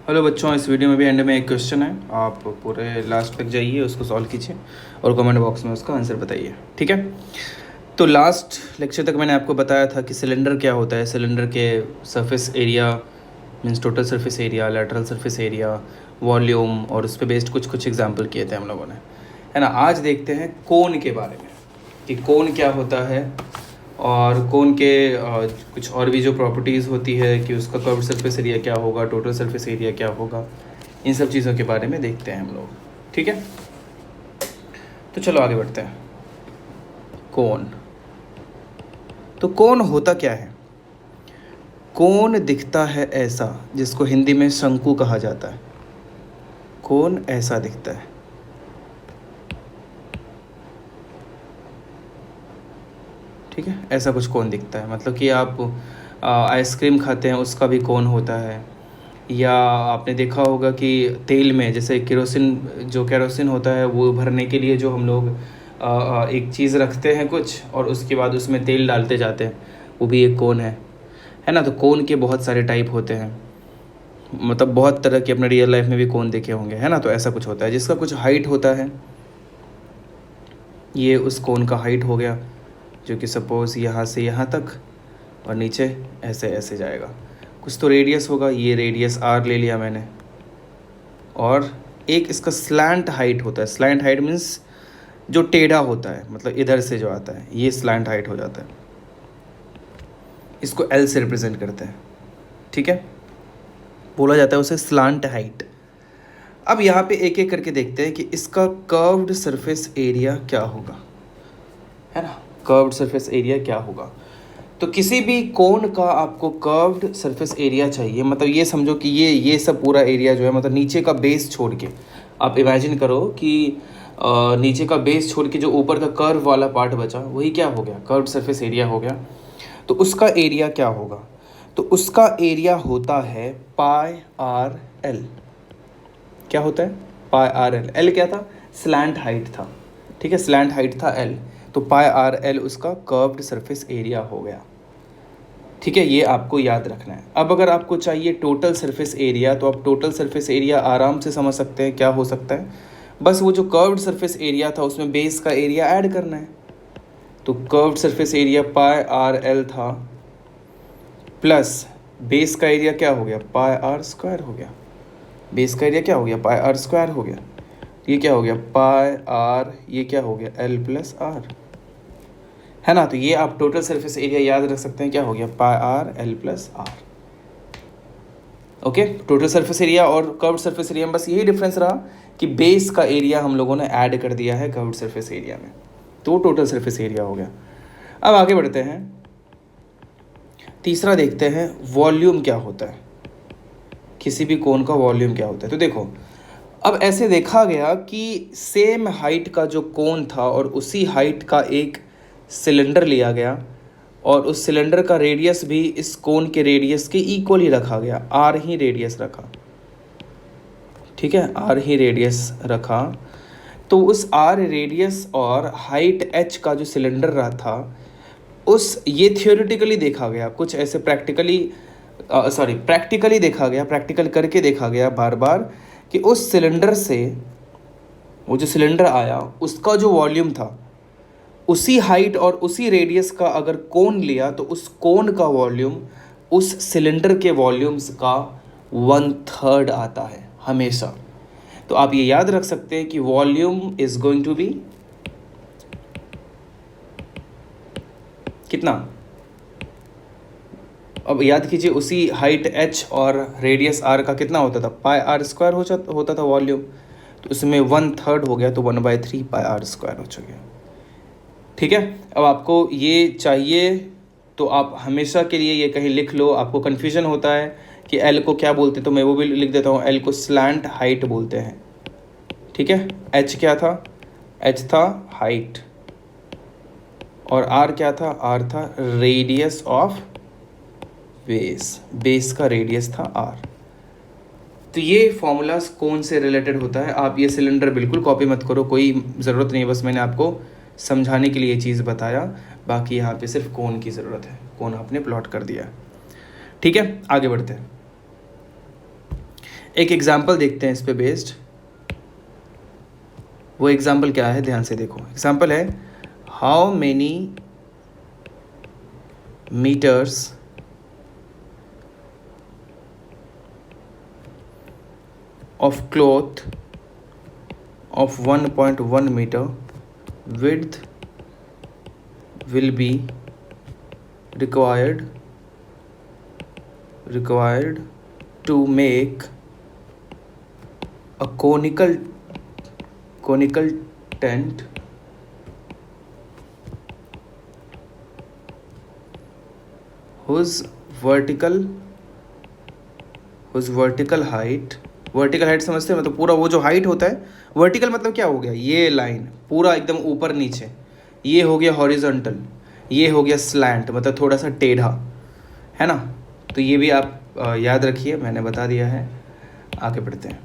Hello बच्चों, इस video में भी एंड में एक क्वेश्चन है। आप पूरे लास्ट तक जाइए, उसको सॉल्व कीजिए और कमेंट बॉक्स में उसका आंसर बताइए। ठीक है। तो लास्ट लेक्चर तक मैंने आपको बताया था कि सिलेंडर क्या होता है। सिलेंडर के surface area means total surface area, lateral surface area, volume और उस पर बेस्ड कुछ कुछ एग्जाम्पल किए थे हम लोगों ने, है ना। आज देखते हैं कोन के बारे में कि कोन क्या होता है और कोन के कुछ और भी जो प्रॉपर्टीज़ होती है कि उसका कर्व सरफेस एरिया क्या होगा, टोटल सरफेस एरिया क्या होगा। इन सब चीज़ों के बारे में देखते हैं हम लोग। ठीक है, तो चलो आगे बढ़ते हैं। कोन, तो कोन होता क्या है? कोन दिखता है ऐसा जिसको हिंदी में शंकु कहा जाता है। कोन ऐसा दिखता है। ठीक है, ऐसा कुछ कोन दिखता है। मतलब कि आप आइसक्रीम खाते हैं, उसका भी कोन होता है। या आपने देखा होगा कि तेल में जैसे केरोसिन होता है, वो भरने के लिए जो हम लोग एक चीज़ रखते हैं कुछ, और उसके बाद उसमें तेल डालते जाते हैं, वो भी एक कोन है ना। तो कोन के बहुत सारे टाइप होते हैं, मतलब बहुत तरह के अपने रियल लाइफ में भी कोन देखे होंगे, है ना। तो ऐसा कुछ होता है जिसका कुछ हाइट होता है। ये उस कोन का हाइट हो गया, जो कि सपोज़ यहाँ से यहाँ तक और नीचे ऐसे ऐसे जाएगा। कुछ तो रेडियस होगा, ये रेडियस आर ले लिया मैंने। और एक इसका स्लैंट हाइट होता है। स्लैंट हाइट मीन्स जो टेढ़ा होता है, मतलब इधर से जो आता है, ये स्लैंट हाइट हो जाता है। इसको एल से रिप्रेजेंट करते हैं। ठीक है, बोला जाता है उसे स्लैंट हाइट। अब यहाँ पे एक एक करके देखते हैं कि इसका कर्व्ड सरफेस एरिया क्या होगा, है ना। कर्व्ड सरफेस एरिया क्या होगा? तो किसी भी कोन का आपको कर्व्ड सरफेस एरिया चाहिए, मतलब ये समझो कि ये सब पूरा एरिया जो है, मतलब नीचे का बेस छोड़ के आप इमेजिन करो कि नीचे का बेस छोड़ के जो ऊपर का कर्व वाला पार्ट बचा, वही क्या हो गया? कर्व्ड सरफेस एरिया हो गया। तो उसका एरिया क्या होगा? तो उसका एरिया होता है पाई आर एल। क्या होता है? Pi R L. एल क्या था? स्लैंट हाइट था। ठीक है, स्लैंट हाइट था एल, तो पाई आर एल उसका कर्व्ड सरफेस एरिया हो गया। ठीक है, ये आपको याद रखना है। अब अगर आपको चाहिए टोटल सरफेस एरिया, तो आप टोटल सरफेस एरिया आराम से समझ सकते हैं क्या हो सकता है। बस वो जो कर्व्ड सरफेस एरिया था उसमें बेस का एरिया ऐड करना है। तो curved surface area pi R L था, प्लस बेस का एरिया क्या हो गया? पाई आर स्क्वायर हो गया। बेस का एरिया क्या हो गया? पाई आर स्क्वायर हो गया। ये क्या हो गया? पाई आर, ये क्या हो गया? एल प्लस आर, है ना। तो ये आप टोटल सरफेस एरिया याद रख सकते हैं, क्या हो गया? Pi R L plus R. Okay, total surface area और कर्व्ड सरफेस एरिया में बस यही डिफरेंस रहा कि बेस का एरिया हम लोगों ने ऐड कर दिया है कर्व्ड सरफेस एरिया में, तो टोटल सरफेस एरिया हो गया। अब आगे बढ़ते हैं, तीसरा देखते हैं वॉल्यूम क्या होता है। किसी भी कोन का वॉल्यूम क्या होता है? तो देखो, अब ऐसे देखा गया कि सेम हाइट का जो कोन था और उसी हाइट का एक सिलेंडर लिया गया, और उस सिलेंडर का रेडियस भी इस कोन के रेडियस के इक्वल ही रखा गया, आर ही रेडियस रखा। ठीक है, आर ही रेडियस रखा। तो उस आर रेडियस और हाइट एच का जो सिलेंडर रहा था, उस ये थियोरेटिकली देखा गया, कुछ ऐसे प्रैक्टिकली देखा गया, प्रैक्टिकल करके देखा गया बार बार कि उस सिलेंडर से, वो जो सिलेंडर आया उसका जो वॉल्यूम था, उसी हाइट और उसी रेडियस का अगर कोन लिया, तो उस कोन का वॉल्यूम उस सिलेंडर के वॉल्यूम्स का 1/3 आता है हमेशा। तो आप ये याद रख सकते हैं कि volume is going to be कितना? अब याद कीजिए, उसी हाइट h और रेडियस r का कितना होता था? पाई आर स्क्वायर होता था वॉल्यूम। तो उसमें 1/3 हो गया, तो 1/3 पाई आर स्क्वायर हो चुका। ठीक है, अब आपको ये चाहिए तो आप हमेशा के लिए ये कहीं लिख लो। आपको कन्फ्यूजन होता है कि एल को क्या बोलते, तो मैं वो भी लिख देता हूँ, एल को स्लैंट हाइट बोलते हैं। ठीक है, एच क्या था? एच था हाइट, और आर क्या था? आर था रेडियस ऑफ बेस का रेडियस था आर। तो ये फॉर्मूलाज कौन से रिलेटेड होता है? आप ये सिलेंडर बिल्कुल कॉपी मत करो, कोई ज़रूरत नहीं है, बस मैंने आपको समझाने के लिए ये चीज़ बताया। बाकी यहाँ पे सिर्फ कोन की ज़रूरत है, कोन आपने प्लॉट कर दिया। ठीक है, आगे बढ़ते हैं। एक एग्जाम्पल देखते हैं इस पे बेस्ड। वो एग्जाम्पल क्या है, ध्यान से देखो। एग्जाम्पल है, how many metres of cloth of 1.1 meter width will be required to make a conical tent whose vertical height, vertical height समझते हैं, मतलब पूरा वो जो हाइट होता है, वर्टिकल मतलब क्या हो गया, ये लाइन पूरा एकदम ऊपर नीचे, ये हो गया हॉरिजॉन्टल, ये हो गया स्लैंट मतलब थोड़ा सा टेढ़ा, है ना। तो ये भी आप याद रखिए, मैंने बता दिया है। आगे बढ़ते हैं।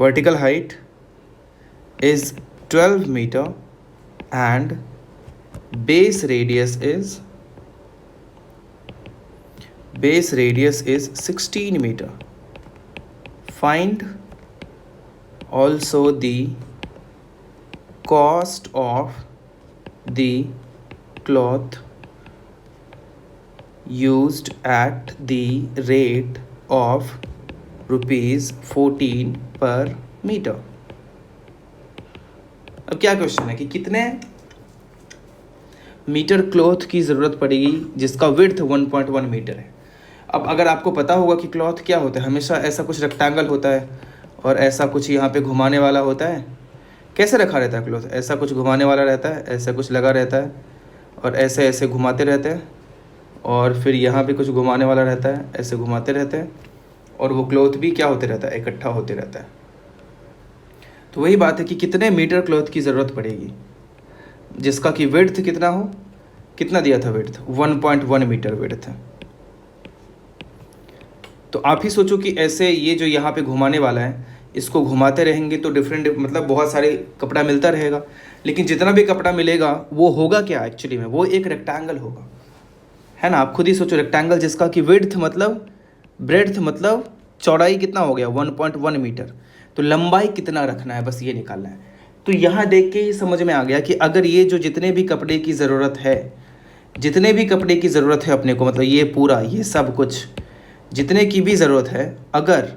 Vertical height is 12 metre and base radius is 16 metre. Find also the cost of the cloth used at the rate of ₹14 per meter। अब क्या क्वेश्चन है कि कितने मीटर क्लॉथ की ज़रूरत पड़ेगी जिसका विड्थ 1.1 मीटर है। अब अगर आपको पता होगा कि क्लॉथ क्या होता है, हमेशा ऐसा कुछ रेक्टेंगल होता है और ऐसा कुछ यहाँ पे घुमाने वाला होता है। कैसे रखा रहता है क्लॉथ, ऐसा कुछ घुमाने वाला रहता है, ऐसा कुछ लगा रहता है और ऐसे ऐसे घुमाते रहते हैं, और फिर यहाँ पे कुछ घुमाने वाला रहता है, ऐसे घुमाते रहते हैं, और वो क्लॉथ भी क्या होते रहता है, इकट्ठा होते रहता है। तो वही बात है कि कितने मीटर क्लॉथ की ज़रूरत पड़ेगी जिसका कि विड्थ कितना हो, कितना दिया था विड्थ, 1.1 मीटर विड्थ है। तो आप ही सोचो कि ऐसे ये जो यहाँ पे घुमाने वाला है, इसको घुमाते रहेंगे तो डिफरेंट मतलब बहुत सारे कपड़ा मिलता रहेगा, लेकिन जितना भी कपड़ा मिलेगा वो होगा क्या एक्चुअली में, वो एक रेक्टेंगल होगा, है ना। आप खुद ही सोचो, रेक्टेंगल जिसका कि विड्थ मतलब ब्रेड्थ मतलब चौड़ाई कितना हो गया 1.1 मीटर, तो लंबाई कितना रखना है, बस ये निकालना है। तो यहाँ देख के ही समझ में आ गया कि अगर ये जो जितने भी कपड़े की ज़रूरत है, जितने भी कपड़े की ज़रूरत है अपने को, मतलब ये पूरा ये सब कुछ जितने की भी ज़रूरत है, अगर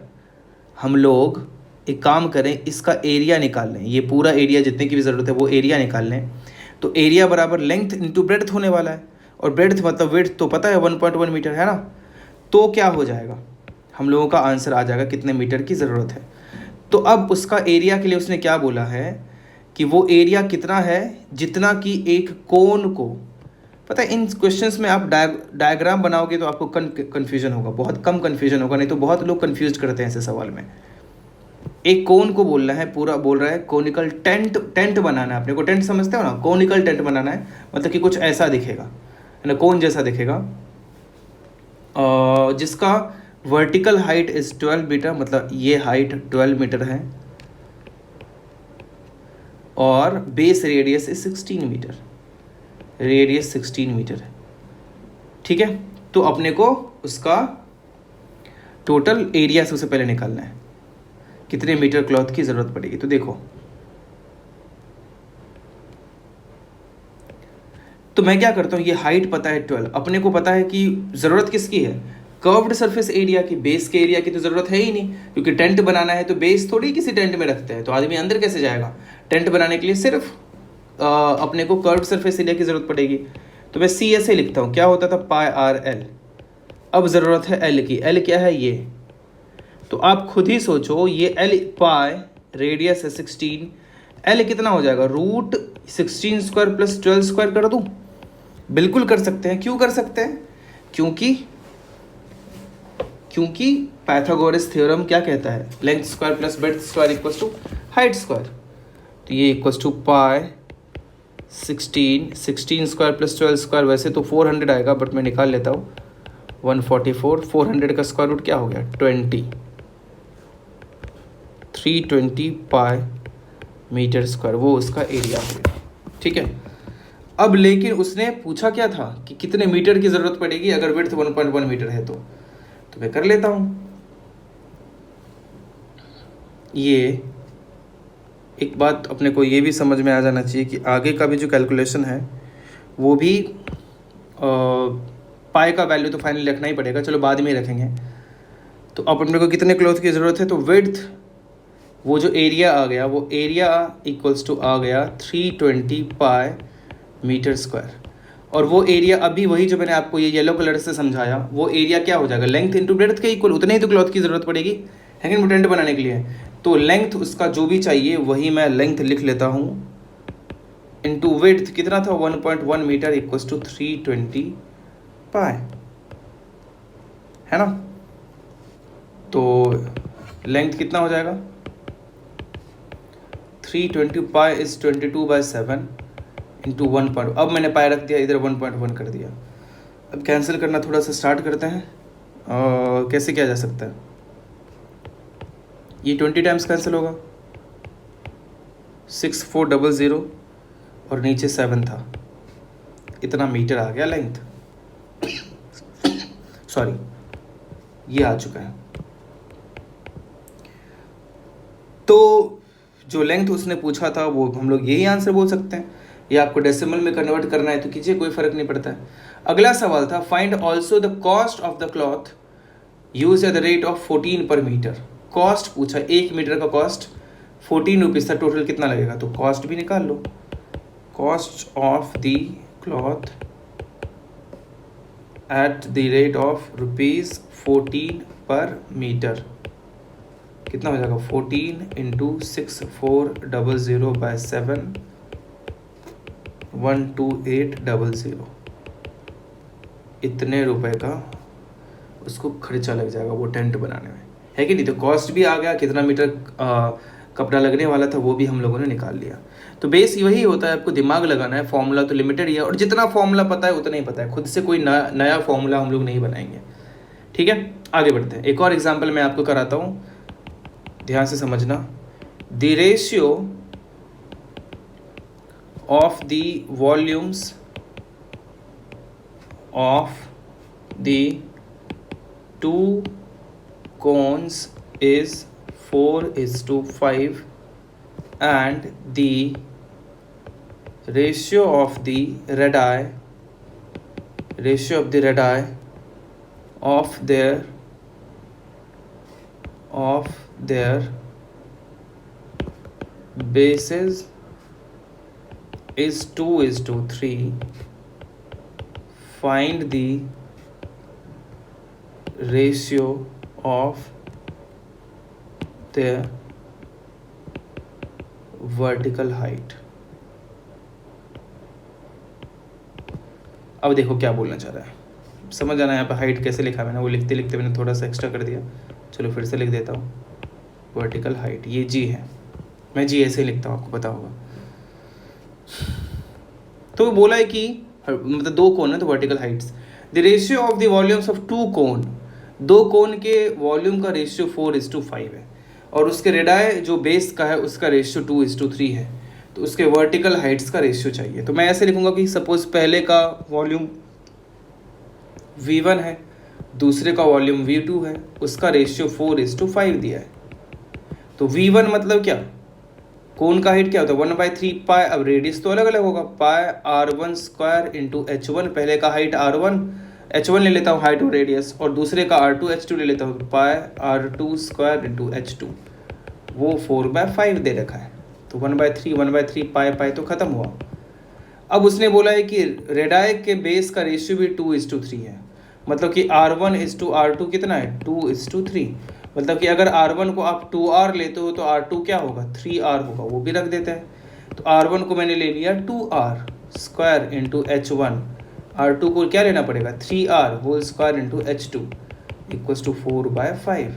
हम लोग एक काम करें, इसका एरिया निकाल लें, ये पूरा एरिया जितने की भी ज़रूरत है वो एरिया निकाल लें, तो एरिया बराबर लेंथ इंटू ब्रेड्थ होने वाला है, और ब्रेड्थ मतलब विड्थ तो पता है 1.1 मीटर है ना। तो क्या हो जाएगा, हम लोगों का आंसर आ जाएगा कितने मीटर की ज़रूरत है। तो अब उसका एरिया के लिए उसने क्या बोला है कि वो एरिया कितना है जितना कि एक कोन को, पता है इन क्वेश्चंस में आप डायग्राम बनाओगे तो आपको कन्फ्यूजन होगा, बहुत कम कन्फ्यूजन होगा, नहीं तो बहुत लोग कन्फ्यूज करते हैं ऐसे सवाल में। एक कोन को बोलना है, पूरा बोल रहा है कोनिकल टेंट बनाना है अपने को, टेंट समझते हो ना, कोनिकल टेंट बनाना है, मतलब कि कुछ ऐसा दिखेगा, है ना, कोन जैसा दिखेगा, जिसका वर्टिकल हाइट इज 12 मीटर, मतलब ये हाइट 12 मीटर है, और base radius is 16 metre, radius 16 metre है, ठीक है। तो अपने को उसका टोटल एरिया सबसे पहले निकालना है, कितने मीटर क्लॉथ की ज़रूरत पड़ेगी। तो देखो, तो मैं क्या करता हूँ, ये हाइट पता है 12, अपने को पता है कि ज़रूरत किसकी है, कर्व्ड सरफेस एरिया की, बेस के एरिया की तो ज़रूरत है ही नहीं, क्योंकि टेंट बनाना है तो बेस थोड़ी किसी टेंट में रखते हैं, तो आदमी अंदर कैसे जाएगा। टेंट बनाने के लिए सिर्फ अपने को कर्व्ड सरफेस एरिया की ज़रूरत पड़ेगी। तो मैं सी ऐसे लिखता हूँ, क्या होता था पाई आर एल। अब ज़रूरत है एल की, एल क्या है ये, तो आप खुद ही सोचो, ये एल पाई रेडियस है 16, एल कितना हो जाएगा, √16² + 12² कर दूँ। बिल्कुल कर सकते हैं, क्यों कर सकते हैं, क्योंकि पाइथागोरस थ्योरम क्या कहता है, length square plus breadth square equals to height square. तो ये इक्वल्स टू पाई 16² + 12², वैसे तो 400 आएगा बट मैं निकाल लेता हूँ 144, 400 का स्क्वायर रूट क्या हो गया 20, 320 पाई मीटर स्क्वायर, वो उसका एरिया हो गया, ठीक है। अब लेकिन उसने पूछा क्या था कि कितने मीटर की ज़रूरत पड़ेगी अगर विड्थ 1.1 मीटर है, तो मैं कर लेता हूँ। ये एक बात अपने को ये भी समझ में आ जाना चाहिए कि आगे का भी जो कैलकुलेशन है वो भी पाई का वैल्यू तो फाइनली रखना ही पड़ेगा, चलो बाद में ही रखेंगे। तो अब अपने को कितने क्लॉथ की ज़रूरत है, तो विड्थ वो जो एरिया आ गया वो एरिया इक्वल्स टू आ गया 320 पाई मीटर स्क्वायर। और वो एरिया अभी वही जो मैंने आपको ये येलो कलर से समझाया वो एरिया क्या हो जाएगा, लेंथ इंटू ब्रेड्थ के इक्वल, उतने ही तो क्लॉथ की ज़रूरत पड़ेगी है कि टेंट बनाने के लिए। तो लेंथ उसका जो भी चाहिए वही मैं लेंथ लिख लेता हूँ इंटू विड्थ कितना था 1.1 मीटर इक्वल्स टू 320 पाई, है ना। तो लेंथ कितना हो जाएगा 320 पाई इज 22/7 इंटू 1. अब मैंने पाई रख दिया इधर 1.1 कर दिया। अब कैंसिल करना थोड़ा सा स्टार्ट करते हैं। कैसे किया जा सकता है, ये 20 टाइम्स कैंसिल होगा, 6400 और नीचे 7 था, इतना मीटर आ गया लेंथ। सॉरी ये आ चुका है। तो जो लेंथ उसने पूछा था वो हम लोग यही आंसर बोल सकते हैं, या आपको डेसिमल में कन्वर्ट करना है तो कीजिए, कोई फर्क नहीं पड़ता है। अगला सवाल था find also the cost of the cloth use eight the rate of 14 per metre. Cost पूछा, 1 मीटर का कॉस्ट 14 रुपीज़ था, टोटल कितना लगेगा, तो कॉस्ट भी निकाल लो। Cost of the cloth at the rate of ₹14 per metre कितना हो जाएगा, 14 इंटू 6400/7 12800, इतने रुपए का उसको खर्चा लग जाएगा वो टेंट बनाने में, है कि नहीं। तो कॉस्ट भी आ गया, कितना मीटर कपड़ा लगने वाला था वो भी हम लोगों ने निकाल लिया। तो बेस वही होता है, आपको दिमाग लगाना है, फॉर्मूला तो लिमिटेड ही है और जितना फॉर्मूला पता है उतना ही पता है, खुद से कोई नया फॉर्मूला हम लोग नहीं बनाएंगे। ठीक है, आगे बढ़ते हैं। एक और एग्जाम्पल मैं आपको कराता हूँ, ध्यान से समझना। The ratio of the volumes of the two cones is 4:5 and the ratio of the radii of their bases is 2:3. Find the ratio of their vertical height। अब देखो क्या बोलना चाह रहा है, समझ आना है यहाँ पे हाइट कैसे लिखा मैंने, वो लिखते लिखते मैंने थोड़ा सा एक्स्ट्रा कर दिया, चलो फिर से लिख देता हूँ। वर्टिकल हाइट ये जी है, मैं जी ऐसे ही लिखता हूँ, आपको पता होगा। तो बोला है कि मतलब 2 कोन है तो vertical Heights, the ratio of the volumes of 2 कोन, 2 कोन के वॉल्यूम का रेशियो 4:5 है और उसके रेडाई जो बेस का है उसका रेशियो 2:3 है, तो उसके वर्टिकल हाइट्स का रेशियो चाहिए। तो मैं ऐसे लिखूंगा कि सपोज पहले का वॉल्यूम V1 है, दूसरे का वॉल्यूम V2 है, उसका रेशियो 4:5 दिया है। तो V1 मतलब क्या, कोन का हाइट क्या होता है 1/3 पाई, अब रेडियस तो अलग अलग होगा, पाई r1² इंटू h1, पहले का हाइट r1 h1 ले लेता हूँ हाइट और रेडियस, और दूसरे का r2 h2 ले लेता हूँ, पाई r2² इंटू h2, वो 4/5 दे रखा है। तो 1/3 पाई तो ख़त्म हुआ। अब उसने बोला है कि रेडाई के बेस का रेशियो भी 2:3 है, मतलब कि r1:r2 कितना है 2:3, मतलब कि अगर r1 को आप 2r लेते हो तो r2 क्या होगा 3r होगा, वो भी रख देते हैं। तो r1 को मैंने ले लिया 2r² इंटू h1, r2 को क्या लेना पड़ेगा 3r² into h2 equals to 4/5।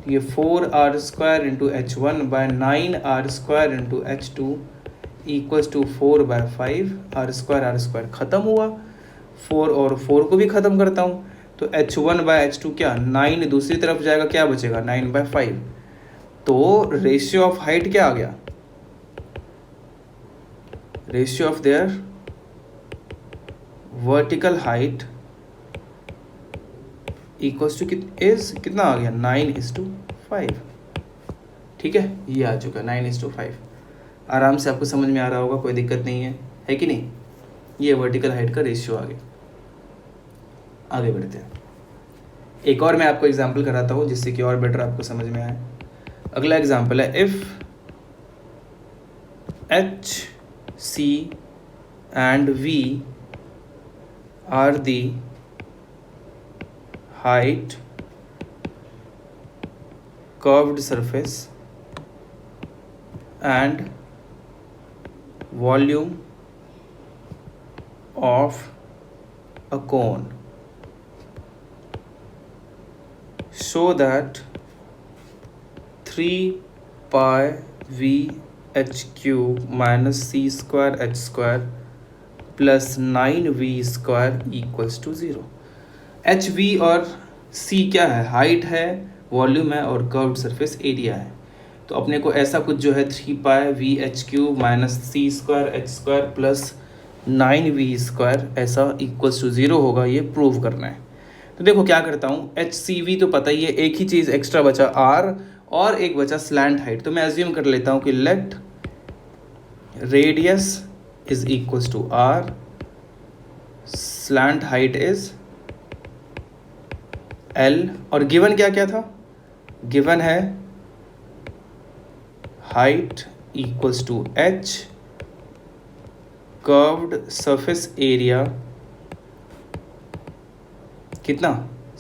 ये 4r² into h1 by 9r² into h2 equals to 4/5, r² ख़त्म हुआ, 4 और 4 को भी ख़त्म करता हूँ, तो h1/h2 क्या 9 दूसरी तरफ जाएगा, क्या बचेगा 9/5। तो रेशियो ऑफ हाइट क्या आ गया, ratio of their vertical height equals to कितना आ गया 9:5। ठीक है, ये आ चुका 9:5। आराम से आपको समझ में आ रहा होगा, कोई दिक्कत नहीं है कि नहीं। ये वर्टिकल हाइट का रेशियो आ गया। आगे बढ़ते हैं, एक और मैं आपको एग्जांपल कराता हूँ जिससे कि और बेटर आपको समझ में आए। अगला एग्जांपल है, if H C and V are the height curved surface and volume of a cone, show that 3 pi v h cube minus c square h square plus 9v square equals to 0। H we और सी क्या है, height है, volume है और curved surface area है। तो अपने को ऐसा कुछ जो है 3 pi V H cube minus C square H square plus 9v square ऐसा इक्वल्स टू 0 होगा, ये प्रूव करना है। तो देखो क्या करता हूँ, एच सी वी तो पता ही है, एक ही चीज़ एक्स्ट्रा बचा आर और एक बचा स्लैंट हाइट। तो मैं एज्यूम कर लेता हूँ कि let radius is equals to R, slant height is L, और गिवन क्या क्या था, गिवन है height equals to H, curved surface area कितना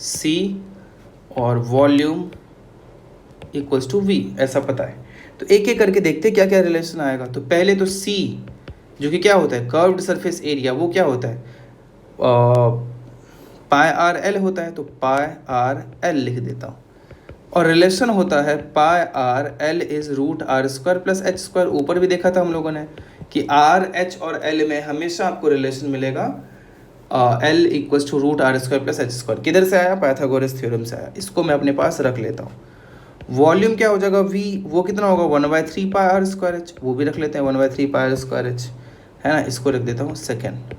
C और वॉल्यूम इक्वल्स टू V, ऐसा पता है। तो एक एक करके देखते क्या क्या रिलेशन आएगा। तो पहले तो C जो कि क्या होता है, कर्व्ड सरफेस एरिया, वो क्या होता है, पाई आर एल होता है, तो पाई आर एल लिख देता हूँ। और रिलेशन होता है pi R L is root R square plus H square. ऊपर भी देखा था हम लोगों ने कि आर एच और एल में हमेशा आपको रिलेशन मिलेगा L equals to root R square plus H square. किधर से आया, पाइथागोरस थ्योरम से आया। इसको मैं अपने पास रख लेता हूँ। वॉल्यूम क्या हो जाएगा वी, वो कितना होगा 1/3 पाई आर स्क्वायर एच, वो भी रख लेते हैं 1/3 पाई आर स्क्वायर एच, है ना। इसको रख देता हूँ सेकेंड।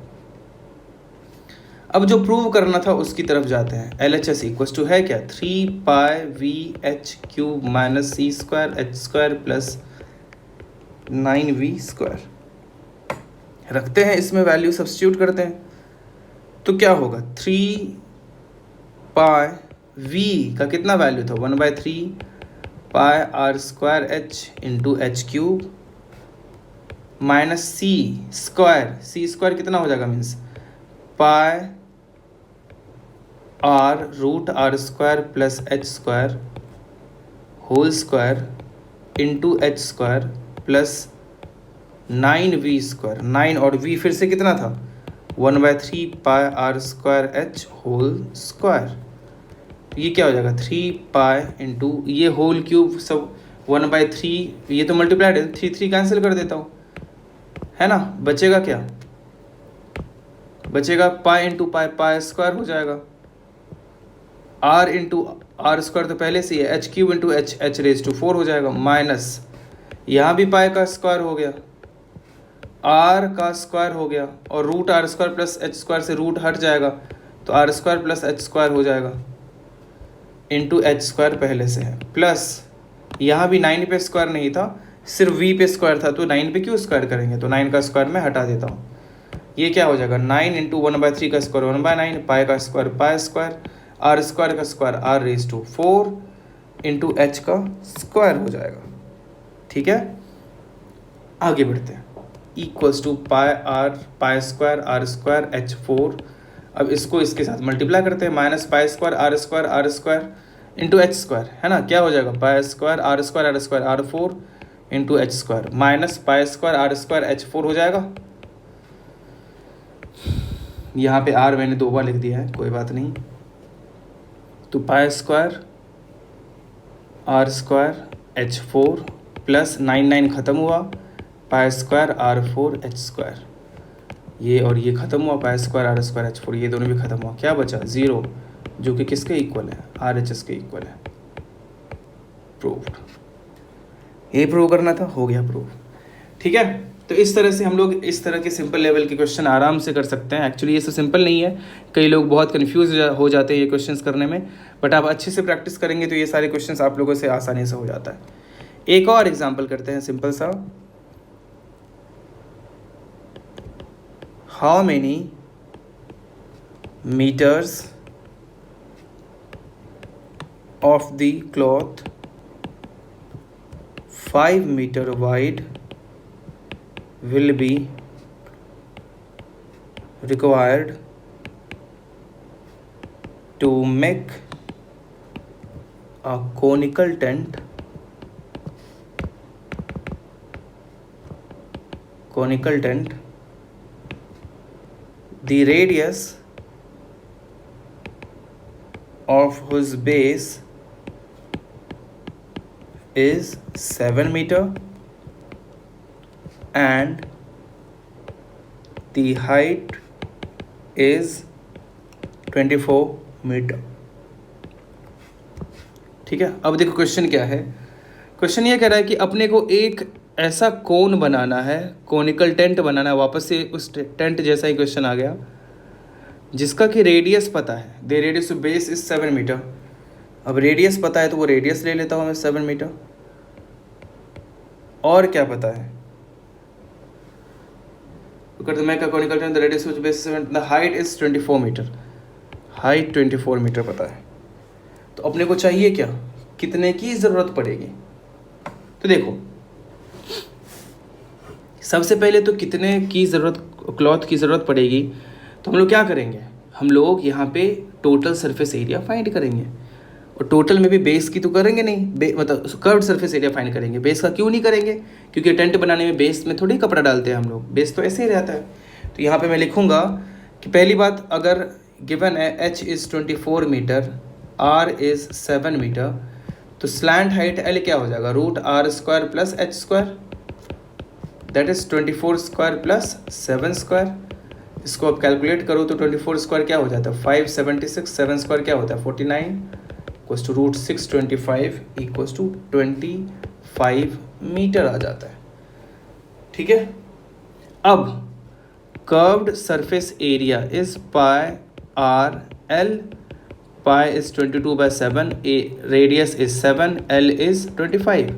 अब जो प्रूव करना था उसकी तरफ जाते हैं। L H S equals to है क्या, 3 pi V H cube minus C square H square plus 9v square. रखते हैं, इसमें वैल्यू सब्स्टिट्यूट करते हैं तो क्या होगा, 3 पाई v का कितना वैल्यू था 1/3 pi R square H into H cube minus C square कितना हो जाएगा, means pi R root R square plus H square whole square into H square plus 9v square. 9 और v फिर से कितना था 1/3 pi R square H whole square. ये क्या हो जाएगा 3 पाई इंटू ये होल क्यूब सब 1/3, ये तो मल्टीप्लाइड है, 3 कैंसिल कर देता हूँ, है ना। बचेगा क्या, बचेगा pi into pi, pi square हो जाएगा। आर इंटू आर स्क्वायर तो पहले से ही है, H cube into H raise to 4 हो जाएगा, माइनस यहाँ भी पाई का स्क्वायर हो गया, आर का स्क्वायर हो गया, और root R square plus H square से रूट हट जाएगा तो R square plus H square हो जाएगा इंटू एच स्क्वायर पहले से है, प्लस यहाँ भी 9 पे स्क्वायर नहीं था, सिर्फ v पे स्क्वायर था, तो 9 पे क्यों स्क्वायर करेंगे, तो 9 का स्क्वायर मैं हटा देता हूँ। ये क्या हो जाएगा 9 इंटू 1/3 का स्क्वायर 1/9, पाई का square pi square, R square का square R raise to 4 into H का स्क्वायर हो जाएगा। ठीक है, आगे बढ़ते हैं। Equals to pi square R square H 4। अब इसको इसके साथ मल्टीप्लाई करते हैं, minus pi square R square into H square, है ना। क्या हो जाएगा pi square R square R 4 into H square, minus pi square R square H 4 हो जाएगा। यहाँ पे आर मैंने 2 बार लिख दिया है, कोई बात नहीं। तो pi square R square H 4 plus 9 ख़त्म हुआ, pi square R 4 H square, ये और ये ख़त्म हुआ, pi square R square H 4, ये दोनों भी ख़त्म हुआ। क्या बचा 0, जो कि किसके इक्वल है, आर एच एस के इक्वल है। प्रूव्ड, ये प्रूव करना था, हो गया प्रूव। ठीक है, तो इस तरह से हम लोग इस तरह के सिंपल लेवल के क्वेश्चन आराम से कर सकते हैं। एक्चुअली ये सब सिंपल नहीं है, कई लोग बहुत कन्फ्यूज हो जाते हैं ये क्वेश्चंस करने में, बट आप अच्छे से प्रैक्टिस करेंगे तो ये सारे क्वेश्चंस आप लोगों से आसानी से हो जाता है। एक और एग्जांपल करते हैं सिंपल सा। How many metres of the cloth 5 metre wide will be required to make a conical tent the radius of whose base is 7 meter and the height is 24 metre. ठीक है, अब देखो क्वेश्चन क्या है। Question ये कह रहा है कि अपने को एक ऐसा कोन बनाना है, कोनिकल टेंट बनाना है। वापस से उस टेंट जैसा ही क्वेश्चन आ गया, जिसका कि रेडियस पता है। The radius of base is 7 metre. अब रेडियस पता है तो वो रेडियस ले लेता हूँ मैं 7 मीटर। और क्या पता है, to make a conical tent the radius of base is 7, the height is 24 metre. Height 24 metre पता है। तो अपने को चाहिए क्या, कितने की ज़रूरत पड़ेगी। तो देखो सबसे पहले तो कितने की ज़रूरत, क्लॉथ की ज़रूरत पड़ेगी। तो हम लोग क्या करेंगे, हम लोग यहाँ पे टोटल सरफेस एरिया फाइंड करेंगे। और टोटल में भी बेस की तो करेंगे नहीं, मतलब कर्व्ड सरफेस एरिया फाइंड करेंगे। बेस का क्यों नहीं करेंगे, क्योंकि टेंट बनाने में बेस में थोड़ी कपड़ा डालते हैं हम लोग, बेस तो ऐसे ही रहता है। तो यहाँ पे मैं लिखूँगा कि पहली बात, अगर गिवन है h is 24 metre, r is 7 metre, तो स्लैंट हाइट l क्या हो जाएगा, √r² plus h², that is 24 square plus 7 square. इसको आप कैलकुलेट करो तो 24 स्क्वायर क्या हो जाता है 576, 7 स्क्वायर क्या होता है 49, equals to √625 equals to 25 metre आ जाता है। ठीक है, अब curved surface area is pi R L, pi is 22/7, radius is 7, L is 25,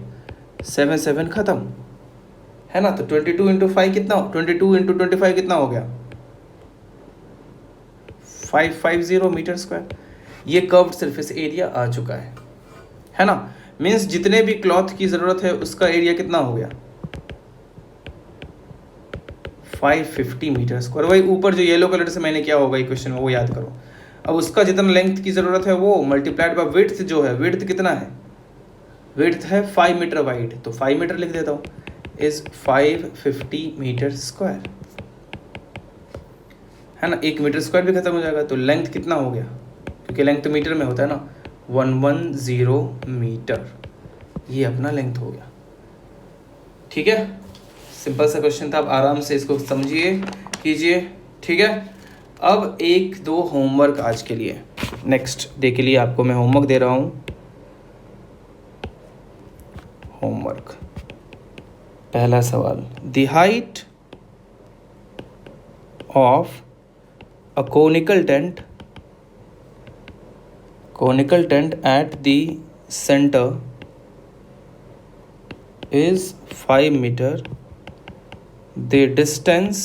7 7 खत्म है ना। तो 22 इंटू 5 कितना, 22 इंटू 25 कितना हो गया 550 मीटर स्क्वायर। ये कर्व्ड सरफेस एरिया आ चुका है ना। मीन्स जितने भी क्लॉथ की ज़रूरत है उसका एरिया कितना हो गया 550 मीटर स्क्वायर। वही ऊपर जो येलो कलर से मैंने किया होगा इक्वेशन में वो याद करो। अब उसका जितना लेंथ की ज़रूरत है वो मल्टीप्लाइड बाय विड्थ जो है, विड्थ कितना है, विड्थ है 5 मीटर वाइड, तो 5 मीटर लिख देता हूँ, इज 550 मीटर स्क्वायर है ना। 1 मीटर स्क्वायर भी खत्म हो जाएगा, तो लेंथ कितना हो गया, क्योंकि लेंथ तो मीटर में होता है ना, 110 मीटर, ये अपना लेंथ हो गया। ठीक है, सिंपल सा क्वेश्चन था, आप आराम से इसको समझिए कीजिए। ठीक है, अब 1-2 होमवर्क आज के लिए, नेक्स्ट डे के लिए आपको मैं होमवर्क दे रहा हूँ। होमवर्क पहला सवाल, the height of a conical tent at the center is 5 meter. The distance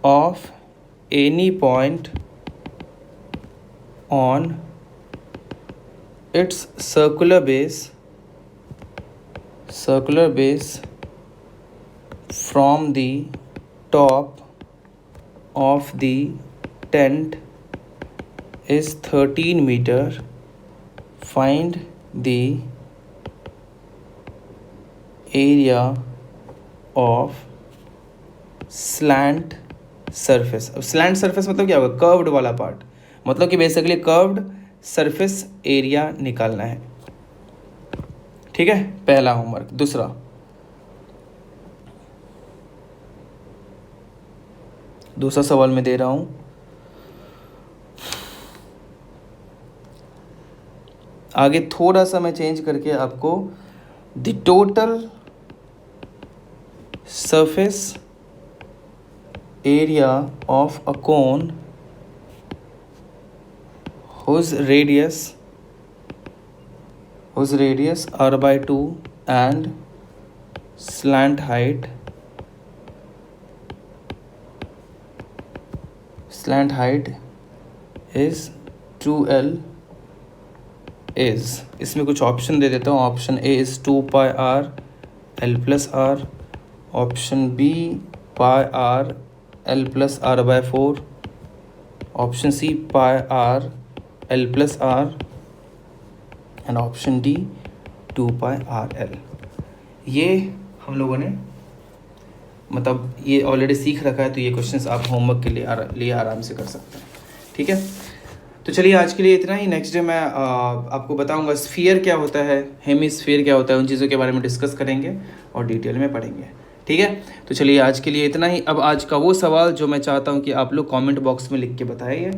of any point on its circular base from the top of the tent is 13 meter. Find the area of slant surface. अब slant surface मतलब क्या होगा, curved वाला part, मतलब कि basically curved surface area निकालना है। ठीक है, पहला होमवर्क। दूसरा सवाल मैं दे रहा हूं, आगे थोड़ा सा मैं चेंज करके आपको, the total surface area of a cone whose radius whose radius r/2 and slant height is 2l is, इसमें कुछ ऑप्शन दे देता हूँ. Option A is 2 pi R L plus R, option B pi R L plus r/4, option C pi R L plus R and option D 2 pi R L. ये हम लोगों ने मतलब ये ऑलरेडी सीख रखा है, तो ये क्वेश्चंस आप होमवर्क के लिए आराम से कर सकते हैं. ठीक है, तो चलिए आज के लिए इतना ही. नेक्स्ट डे मैं आपको बताऊंगा स्फीयर क्या होता है, हेमिस्फीयर क्या होता है, उन चीज़ों के बारे में डिस्कस करेंगे और डिटेल में पढ़ेंगे. ठीक है, तो चलिए आज के लिए इतना ही. अब आज का वो सवाल जो मैं चाहता हूँ कि आप लोग कमेंट बॉक्स में लिख के बताइए,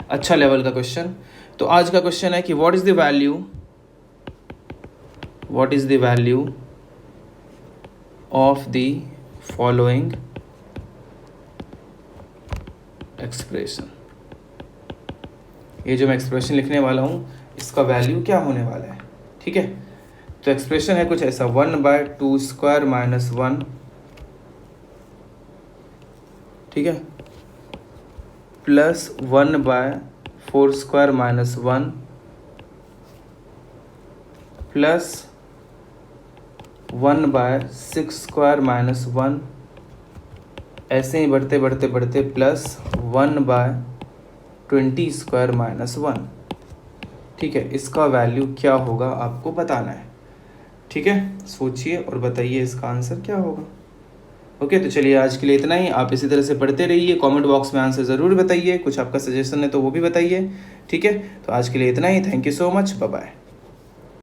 अच्छा लेवल का क्वेश्चन. तो आज का क्वेश्चन है कि what is the value of the following expression. ये जो मैं एक्सप्रेशन लिखने वाला हूँ इसका वैल्यू क्या होने वाला है. ठीक है, तो एक्सप्रेशन है कुछ ऐसा 1/2² - 1, ठीक है, प्लस 1/4² - 1 प्लस 1/6² - 1, ऐसे ही बढ़ते बढ़ते बढ़ते प्लस 1/20² - 1. ठीक है, इसका वैल्यू क्या होगा आपको बताना है. ठीक है, सोचिए और बताइए इसका आंसर क्या होगा. ओके, तो चलिए आज के लिए इतना ही. आप इसी तरह से पढ़ते रहिए, कमेंट बॉक्स में आंसर ज़रूर बताइए, कुछ आपका सजेशन है तो वो भी बताइए. ठीक है, तो आज के लिए इतना ही. Thank you so much, bye bye.